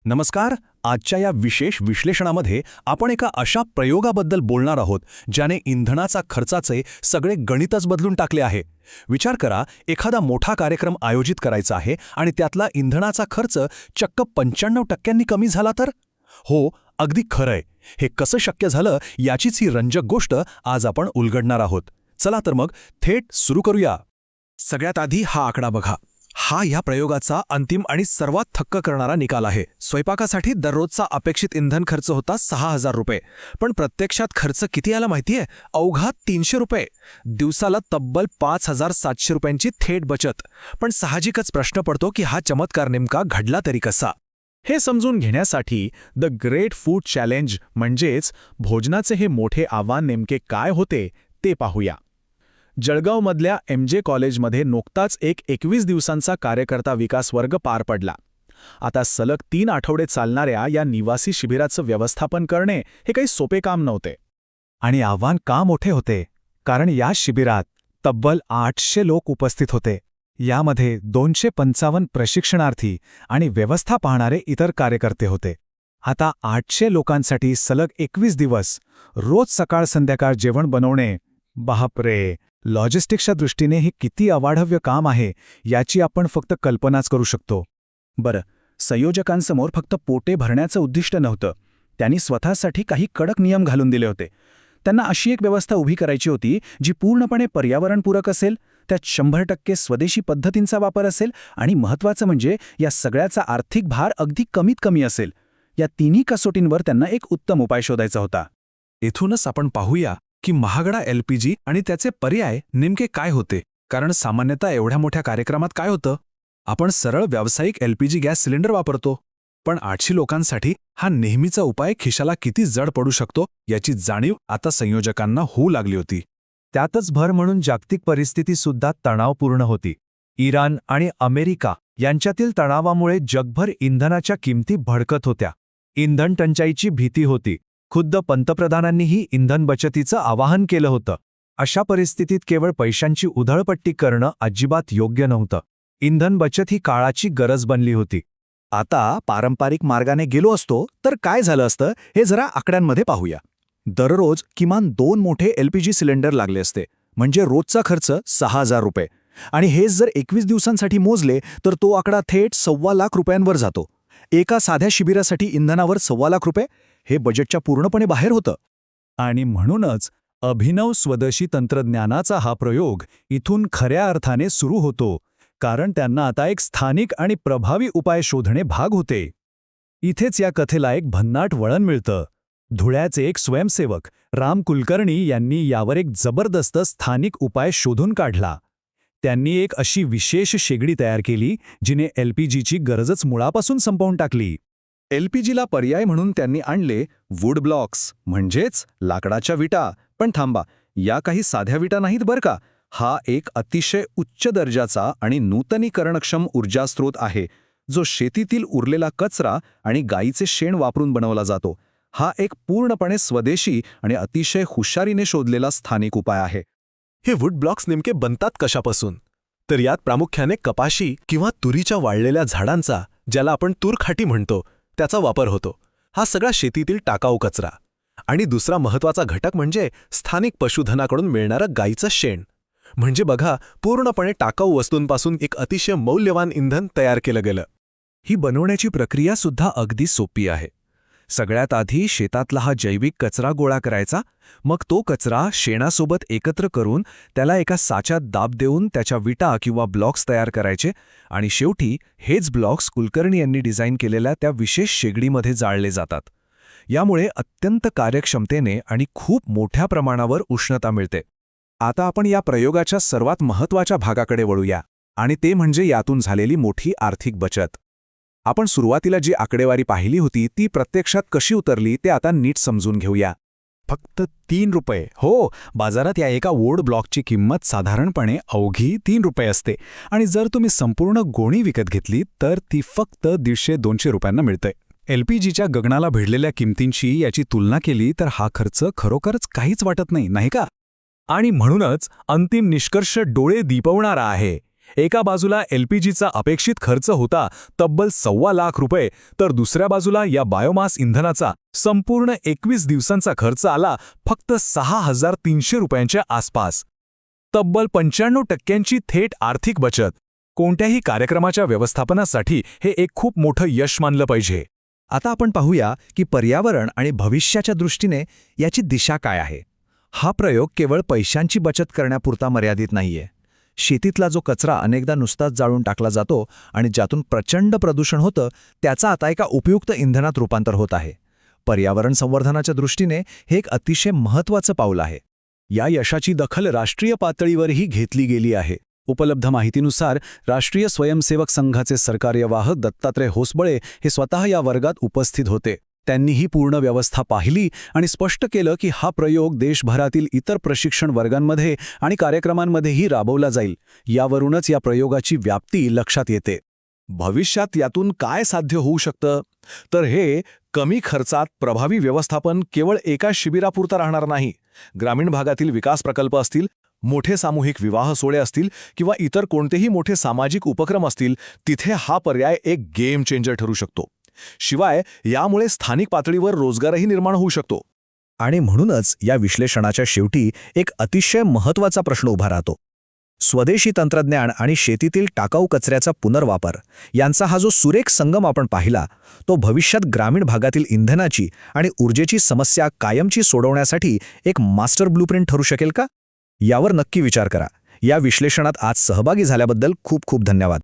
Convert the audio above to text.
नमस्कार. आजच्या या विशेष विश्लेषणामध्ये आपण एका अशा प्रयोगाबद्दल बोलणार आहोत ज्याने इंधनाचा खर्चाचे सगळे गणितच बदलून टाकले आहे. विचार करा, एखादा मोठा कार्यक्रम आयोजित करायचा आहे आणि त्यातला इंधनाचा खर्च चक्क 95% कमी झाला तर? हो, अगदी खरंय. हे कसं शक्य झालं याचीच ही रंजक गोष्ट आज आपण उलगडणार आहोत. चला तर मग थेट सुरू करूया. सगळ्यात आधी हा आकडा बघा. हा या प्रयोगाचा अंतिम आणि सर्वात थक्क करणारा निकाल आहे. स्वयंपाकासाठी दररोजचा अपेक्षित इंधन खर्च होता 6,000 रुपये. पण प्रत्यक्षात खर्च किती आला माहितीये? अवघा 300 रुपये. दिवसाला तब्बल 5,700 रुपयांची थेट बचत. पण साहजिकच प्रश्न पडतो की हा चमत्कार नेमका घडला तरी कसा? हे समजून घेण्यासाठी द ग्रेट फूड चॅलेंज म्हणजेच भोजनाचे हे मोठे आव्हान नेमके काय होते ते पाहूया. जळगावमधल्या MJ कॉलेजमध्ये नुकताच एक 21 दिवसांचा कार्यकर्ता विकास वर्ग पार पडला. आता सलग 3 आठवडे चालणाऱ्या या निवासी शिबिराचं व्यवस्थापन करणे हे काही सोपे काम नव्हते. आणि आव्हान का मोठे होते? कारण या शिबिरात तब्बल 800 लोक उपस्थित होते. यामध्ये 255 प्रशिक्षणार्थी आणि व्यवस्था पाहणारे इतर कार्यकर्ते होते. आता 800 लोकांसाठी सलग 21 दिवस रोज सकाळ संध्याकाळ जेवण बनवणे, बापरे! लॉजिस्टिक्सच्या दृष्टीने हे किती अवाढव्य काम आहे याची आपण फक्त कल्पनाच करू शकतो. बरं, संयोजकांसमोर फक्त पोटे भरण्याचं उद्दिष्ट नव्हतं. त्यांनी स्वतःसाठी काही कडक नियम घालून दिले होते. त्यांना अशी एक व्यवस्था उभी करायची होती जी पूर्णपणे पर्यावरणपूरक असेल, त्यात 100% स्वदेशी पद्धतींचा वापर असेल आणि महत्त्वाचं म्हणजे या सगळ्याचा आर्थिक भार अगदी कमीत कमी असेल. या तिन्ही कसोटींवर त्यांना एक उत्तम उपाय शोधायचा होता. इथूनच आपण पाहूया की महागडा LPG आणि त्याचे पर्याय नेमके काय होते. कारण सामान्यतः एवढ्या मोठ्या कार्यक्रमात काय होतं? आपण सरळ व्यावसायिक LPG गॅस सिलेंडर वापरतो. पण 800 लोकांसाठी हा नेहमीचा उपाय खिशाला किती जड पडू शकतो याची जाणीव आता संयोजकांना होऊ लागली होती. त्यातच भर म्हणून जागतिक परिस्थितीसुद्धा तणावपूर्ण होती. इराण आणि अमेरिका यांच्यातील तणावामुळे जगभर इंधनाच्या किमती भडकत होत्या. इंधन टंचाईची भीती होती. खुद्द पंतप्रधानांनीही इंधन बचतीचं आवाहन केलं होतं. अशा परिस्थितीत केवळ पैशांची उधळपट्टी करणं अजिबात योग्य नव्हतं. इंधन बचत ही काळाची गरज बनली होती. आता पारंपरिक मार्गाने गेलो असतो तर काय झालं असतं हे जरा आकड्यांमध्ये पाहूया. दररोज किमान 2 मोठे LPG सिलेंडर लागले असते. म्हणजे रोजचा खर्च 6,000 रुपये. आणि हेच जर 21 दिवसांसाठी मोजले तर तो आकडा थेट 1.25 लाख रुपयांवर जातो. एका साध्या शिबिरासाठी इंधनावर 1.25 लाख रुपये हे बजेटच्या पूर्णपणे बाहेर होतं. आणि म्हणूनच अभिनव स्वदेशी तंत्रज्ञानाचा हा प्रयोग इथून खऱ्या अर्थाने सुरू होतो. कारण त्यांना आता एक स्थानिक आणि प्रभावी उपाय शोधणे भाग होते. इथेच या कथेला एक भन्नाट वळण मिळतं. धुळ्याचे एक स्वयंसेवक राम कुलकर्णी यांनी यावर एक जबरदस्त स्थानिक उपाय शोधून काढला. त्यांनी एक अशी विशेष शेगडी तयार केली जिने LPGची गरजच मुळापासून संपवून टाकली. LPGला पर्याय म्हणून त्यांनी आणले वूड ब्लॉक्स म्हणजेच लाकडाच्या विटा. पण थांबा, या काही साध्या विटा नाहीत बरं का. हा एक अतिशय उच्च दर्जाचा आणि नूतनीकरणक्षम ऊर्जा स्रोत आहे जो शेतीतील उरलेला कचरा आणि गाईचे शेण वापरून बनवला जातो. हा एक पूर्णपणे स्वदेशी आणि अतिशय हुशारीने शोधलेला स्थानिक उपाय आहे. हे वूड ब्लॉक्स नेमके बनतात कशापासून? तर यात प्रामुख्याने कपाशी किंवा तुरीच्या वाळलेल्या झाडांचा, ज्याला आपण तूरखाटी म्हणतो, त्याचा वापर होतो. हा सगळा शेतीतील टाकाऊ कचरा. आणि दुसरा महत्त्वाचा घटक म्हणजे स्थानिक पशुधनाकडून मिळणारं गाईचं शेण. म्हणजे बघा, पूर्णपणे टाकाऊ वस्तूंपासून एक अतिशय मौल्यवान इंधन तयार केलं गेलं. ही बनवण्याची प्रक्रियासुद्धा अगदी सोपी आहे. सगळ्यात आधी शेतातला हा जैविक कचरा गोळा करायचा. मग तो कचरा शेणासोबत एकत्र करून त्याला एका साच्यात दाब देऊन त्याच्या विटा किंवा ब्लॉक्स तयार करायचे. आणि शेवटी हेच ब्लॉक्स कुलकर्णी यांनी डिझाईन केलेल्या त्या विशेष शेगडीमध्ये जाळले जातात. यामुळे अत्यंत कार्यक्षमतेने आणि खूप मोठ्या प्रमाणावर उष्णता मिळते. आता आपण या प्रयोगाच्या सर्वात महत्त्वाच्या भागाकडे वळूया, आणि ते म्हणजे यातून झालेली मोठी आर्थिक बचत. आपण सुरुवातीला जी आकडेवारी पाहिली होती ती प्रत्यक्षात कशी उतरली ते आता नीट समजून घेऊया. फक्त 3 रुपये. हो, बाजारात या एका वूड ब्लॉकची किंमत साधारणपणे अवघी 3 रुपये असते. आणि जर तुम्ही संपूर्ण गोणी विकत घेतली तर ती फक्त 150-200 रुपयांना मिळते. LPGच्या गगनाला भिडलेल्या किमतींशी याची तुलना केली तर हा खर्च खरोखरच काहीच वाटत नाही, नाही का? आणि म्हणूनच अंतिम निष्कर्ष डोळे दिपवणारा आहे. एका बाजूला LPGचा अपेक्षित खर्च होता तब्बल ₹1,25,000 तर दुसऱ्या बाजूला या बायोमास इंधनाचा संपूर्ण 21 दिवसांचा खर्च आला फक्त ₹6,300 आसपास. तब्बल 95% थेट आर्थिक बचत. कोणत्याही कार्यक्रमाच्या व्यवस्थापनासाठी हे एक खूप मोठं यश मानलं पाहिजे. आता आपण पाहूया की पर्यावरण आणि भविष्याच्या दृष्टीने याची दिशा काय आहे. हा प्रयोग केवळ पैशांची बचत करण्यापुरता मर्यादित नाहीये. शेतीतला जो कचरा अनेकदा नुसताच जाळून टाकला जातो आणि ज्यातून प्रचंड प्रदूषण होतं त्याचा आता एका उपयुक्त इंधनात रूपांतर होत आहे. पर्यावरण संवर्धनाच्या दृष्टीने हे एक अतिशय महत्त्वाचं पाऊल आहे. या यशाची दखल राष्ट्रीय पातळीवरही घेतली गेली आहे. उपलब्ध माहितीनुसार राष्ट्रीय स्वयंसेवक संघाचे सरकार्यवाह दत्तात्रय होसबळे हे स्वतः या वर्गात उपस्थित होते. त्यांनी ही पूर्ण व्यवस्था पाहिली आणि स्पष्ट केलं की हा प्रयोग देशभरातील इतर प्रशिक्षण वर्गांमध्ये आणि कार्यक्रमांमध्येही राबवला जाईल. यावरूनच या प्रयोगाची व्याप्ती लक्षात येते. भविष्यात यातून काय साध्य होऊ शकतं तर हे कमी खर्चात प्रभावी व्यवस्थापन केवळ एका शिबिरापुरता राहणार नाही. ग्रामीण भागातील विकास प्रकल्प असतील, मोठे सामूहिक विवाह सोहळे असतील किंवा इतर कोणतेही मोठे सामाजिक उपक्रम असतील, तिथे हा पर्याय एक गेम चेंजर ठरू शकतो. शिवाय यामुळे स्थानिक पातळीवर रोजगारही निर्माण होऊ शकतो. आणि म्हणूनच या विश्लेषणाच्या शेवटी एक अतिशय महत्त्वाचा प्रश्न उभा राहतो. स्वदेशी तंत्रज्ञान आणि शेतीतील टाकाऊ कचऱ्याचा पुनर्वापर यांचा हा जो सुरेख संगम आपण पाहिला, तो भविष्यात ग्रामीण भागातील इंधनाची आणि ऊर्जेची समस्या कायमची सोडवण्यासाठी एक मास्टर ब्लूप्रिंट ठरू शकेल का? यावर नक्की विचार करा. या विश्लेषणात आज सहभागी झाल्याबद्दल खूप खूप धन्यवाद.